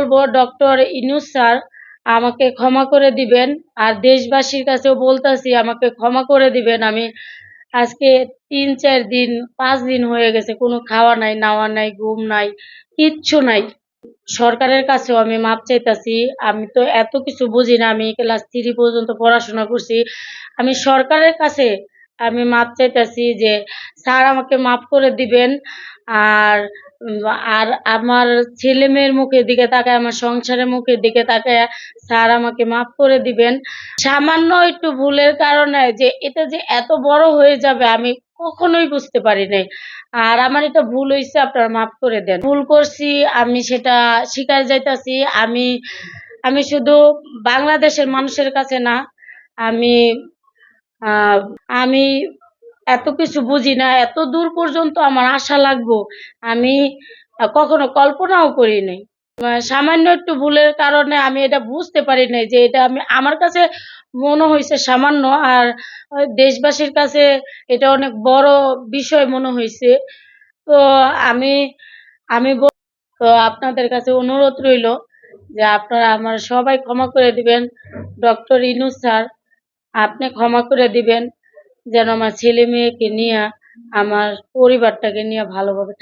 বলবো doctor Yunus sir আমাকে ক্ষমা করে দিবেন। আর দেশবাসীর কাছেও বলতাছি আমাকে ক্ষমা করে দিবেন। আমি আজকে ৩-৪ দিন ৫ দিন হয়ে গেছে কোনো খাওয়া নাই, নাওয়া নাই, ঘুম নাই, কিচ্ছু নাই। সরকারের কাছেও আমি মাপ চাইতাছি। আমি তো এত কিছু বুঝি না। আমি ক্লাস 3 পর্যন্ত পড়াশোনা করছি। আমি সরকারের কাছে আমি মাপ চাইতাছি যে স্যার আমাকে মাফ করে দিবেন। আর আর আমার ছেলে-মেয়ের মুখের দিকে তাকায়, আমার সংসারের মুখের দিকে তাকায়া স্যার আমাকে মাফ করে দিবেন। সামান্য একটু ভুলের কারণে যে এটা যে এত বড় হয়ে যাবে আমি কখনোই বুঝতে পারি নাই। আর আমার এটা ভুল হইছে, আপনারা মাফ করে দেন। ভুল করছি আমি সেটা স্বীকার যাইতাছি। আমি আমি শুধু বাংলাদেশের মানুষের কাছে না, আমি আ আমি এত কিছু বুঝি না। এত দূর পর্যন্ত আমার আসা লাগবো আমি কখনো কল্পনাও করি নাই। সামান্য একটু ভুলের কারণে আমি এটা বুঝতে পারি নাই যে এটা আমার কাছে মনে হইছে সামান্য, আর দেশবাসীর কাছে এটা অনেক বড় বিষয় মনে হইছে। তো আমি আমি ব তো আপনাদের কাছে অনুরোধ রইলো যে আপনারা আমার সবাই ক্ষমা করে দিবেন। ডক্টর ইউনূস স্যার আপনি ক্ষমা করে দিবেন যেন আমার ছেলে-মেয়েকে নিয়া, আমার পরিবারটাকে নিয়ে ভালোভাবে